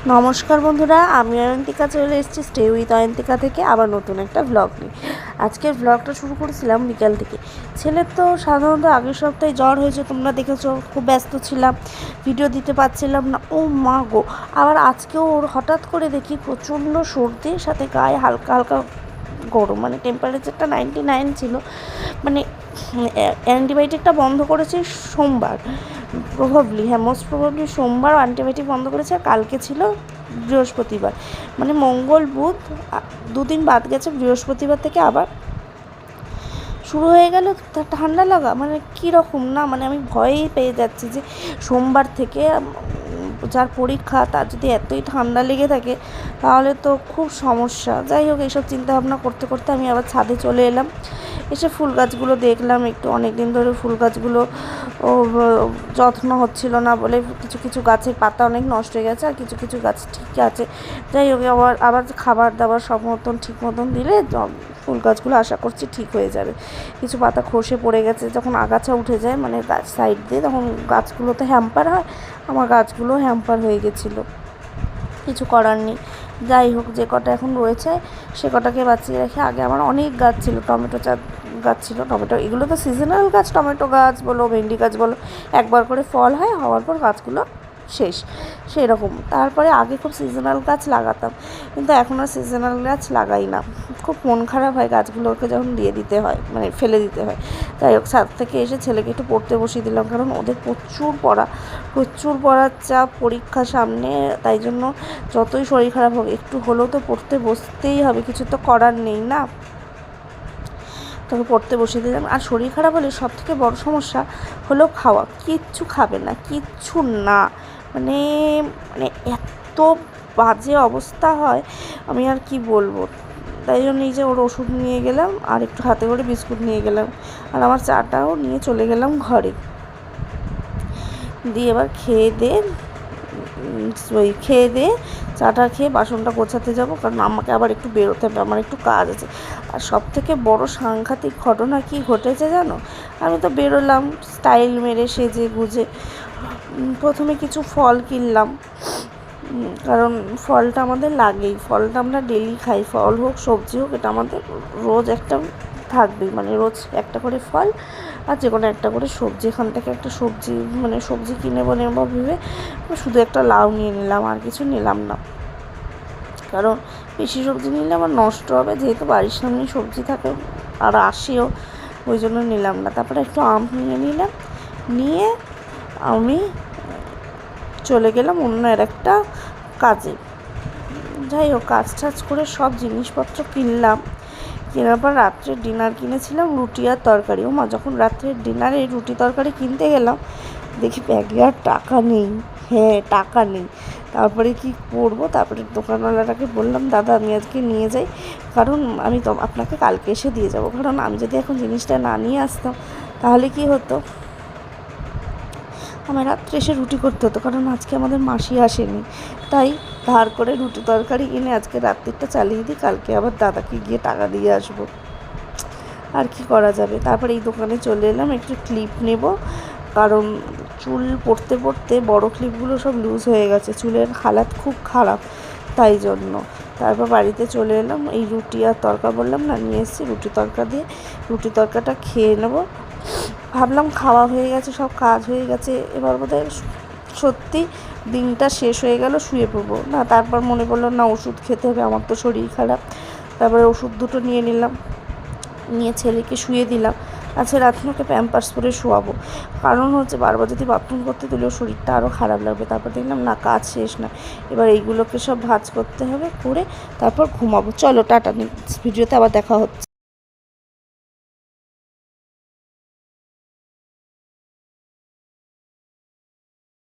নমস্কার বন্ধুরা, আমি অয়ন্তিকা চলে এসেছি স্টে উইথ অয়ন্তিকা থেকে আবার নতুন একটা ভ্লগ নিয়ে। আজকের ভ্লগটা শুরু করেছিলাম বিকাল থেকে। ছেলের তো সাধারণত আগের সপ্তাহে জ্বর হয়েছে, তোমরা দেখেছো, খুব ব্যস্ত ছিলাম, ভিডিও দিতে পারছিলাম না। ও মা গো, আবার আজকেও ওর হঠাৎ করে দেখি প্রচণ্ড সর্দির সাথে গায়ে হালকা হালকা গরম, মানে টেম্পারেচারটা 99 ছিল। মানে অ্যান্টিবায়োটিকটা বন্ধ করেছে সোমবার, মোস্ট প্রবাবলি সোমবার অ্যান্টিবায়োটিক বন্ধ করেছে। আর কালকে ছিল বৃহস্পতিবার, মানে মঙ্গল বুধ দুদিন বাদ গেছে, বৃহস্পতিবার থেকে আবার শুরু হয়ে গেল ঠান্ডা লাগা। মানে কীরকম না, মানে আমি ভয়েই পেয়ে যাচ্ছি যে সোমবার থেকে যার পরীক্ষা তার যদি এতই ঠান্ডা লেগে থাকে তাহলে তো খুব সমস্যা। যাই হোক, এইসব চিন্তাভাবনা করতে করতে আমি আবার ছাদে চলে এলাম। এসে ফুল গাছগুলো দেখলাম একটু, অনেক দিন ধরে ফুল গাছগুলো যত্ন হচ্ছিল না বলে কিছু কিছু গাছের পাতা অনেক নষ্ট হয়ে গেছে, আর কিছু কিছু গাছ ঠিক আছে। যাই হোক, আবার খাবার দাবার সব মতন ঠিক মতন দিলে ফুল গাছগুলো আশা করছি ঠিক হয়ে যাবে। কিছু পাতা খসে পড়ে গেছে, যখন আগাছা উঠে যায় মানে গাছ সাইড দিয়ে, তখন গাছগুলো তো হ্যাম্পার হয়। আমার গাছগুলো হ্যাম্পার হয়ে গেছিলো, কিছু করার নেই। যাই হোক, যে কটা এখন রয়েছে সে কটাকে বাঁচিয়ে রেখে, আগে আমার অনেক গাছ ছিল, টমেটো গাছ ছিল, টমেটো এগুলো তো সিজনাল গাছ, টমেটো গাছ বলো, ভেন্ডি গাছ বলো, একবার করে ফল হয়, হওয়ার পর গাছগুলো শেষ, সেই রকম। তারপরে আগে খুব সিজনাল গাছ লাগাতাম, কিন্তু এখন আর সিজনাল গাছ লাগাই না। খুব মন খারাপ হয় গাছগুলোকে যখন দিয়ে দিতে হয়, মানে ফেলে দিতে হয়। যাই হোক, ছাদ থেকে এসে ছেলেকে একটু পড়তে বসিয়ে দিলাম, কারণ ওদের প্রচুর পড়ার চাপ, পরীক্ষা সামনে। তাই জন্য যতই শরীর খারাপ হোক একটু হলেও তো পড়তে বসতেই হবে, কিছু তো করার নেই না। তবে পড়তে বসিয়ে দিলাম। আর শরীর খারাপ হলে সবথেকে বড় সমস্যা হলো খাওয়া, কিচ্ছু খাবে না, কিচ্ছু না, মানে মানে এত বাজে অবস্থা হয়, আমি আর কি বলবো। তাই জন্য এই যে ওর ওষুধ নিয়ে গেলাম, আর একটু হাতে করে বিস্কুট নিয়ে গেলাম, আর আমার চাটাও নিয়ে চলে গেলাম ঘরে। দিয়ে এবার খেয়ে দিয়ে চাটা খেয়ে বাসনটা গোছাতে যাব, কারণ আমাকে আবার একটু বেরোতে হবে, আমার একটু কাজ আছে। আর সবথেকে বড় সাংঘাতিক ঘটনা কি ঘটেছে জানো? আমি তো বেরোলাম স্টাইল মেরে সেজে গুজে, প্রথমে কিছু ফল কিনলাম, কারণ ফলটা আমাদের লাগেই, ফলটা আমরা ডেলি খাই, ফল হোক সবজি হোক, এটা আমাদের রোজ একটা থাকবেই, মানে রোজ একটা করে ফল আর যে কোনো একটা করে সবজি। এখান থেকে একটা সবজি কিনে ভেবে শুধু একটা লাউ নিয়ে নিলাম, আর কিছু নিলাম না, কারণ বেশি সবজি নিলে আমার নষ্ট হবে, যেহেতু বাড়ির সামনে সবজি থাকে আর আসেও, ওই জন্য নিলাম না। তারপরে একটু আম নিয়ে নিয়ে আমি চলে গেলাম অন্য একটা কাজে। যাই হোক, কাজ করে সব জিনিসপত্র কিনলাম, কেনার পর রাত্রের ডিনার কিনেছিলাম রুটি আর তরকারি। মা, যখন রাত্রের ডিনারে রুটি তরকারি কিনতে গেলাম দেখি ব্যাগে আর টাকা নেই। টাকা নেই। তারপরে কি করবো, তারপরে দোকানওয়ালাটাকে বললাম, দাদা আমি আজকে নিয়ে যাই, কারণ আমি তো আপনাকে কালকে এসে দিয়ে যাব। কারণ আমি যদি এখন জিনিসটা না নিয়ে আসতাম তাহলে কি হতো, আমার রাত্রে এসে রুটি করতে হতো, কারণ আজকে আমাদের মাসি আসেনি। তাই ধার করে রুটি তরকারি কিনে আজকে রাত্রিটা চালিয়ে দিই, কালকে আবার দাদাকে গিয়ে টাকা দিয়ে আসবো, আর কি করা যাবে। তারপরে এই দোকানে চলে এলাম, একটু ক্লিপ নেব, কারণ চুল পড়তে পড়তে বড় ক্লিপগুলো সব লুজ হয়ে গেছে, চুলের হালাত খুব খারাপ, তাই জন্য। তারপর বাড়িতে চলে এলাম, এই রুটি আর তরকা বললাম না নিয়ে এসেছি, রুটি তরকাটা খেয়ে নেবো। ভাবলাম খাওয়া হয়ে গেছে, সব কাজ হয়ে গেছে, এবার বোধহয় সত্যি দিনটা শেষ হয়ে গেল, শুয়ে পড়বো না। তারপর মনে পড়লো না, ওষুধ খেতে হবে, আমার তো শরীর খারাপ। তারপরে ওষুধ দুটো নিয়ে নিলাম, নিয়ে ছেলেকে শুয়ে দিলাম। আজকে রাত্রিকে প্যাম্পার্স পরে শোয়াবো, কারণ হচ্ছে বারবার যদি বাথরুম করতে দিলেও শরীরটা আরও খারাপ লাগবে। তারপর দেখলাম না, কাজ শেষ না, এবার এইগুলোকে সব ভাঁজ করতে হবে, করে তারপর ঘুমাবো। চলো টাটা, নেক্সট ভিডিওতে আবার দেখা হচ্ছে।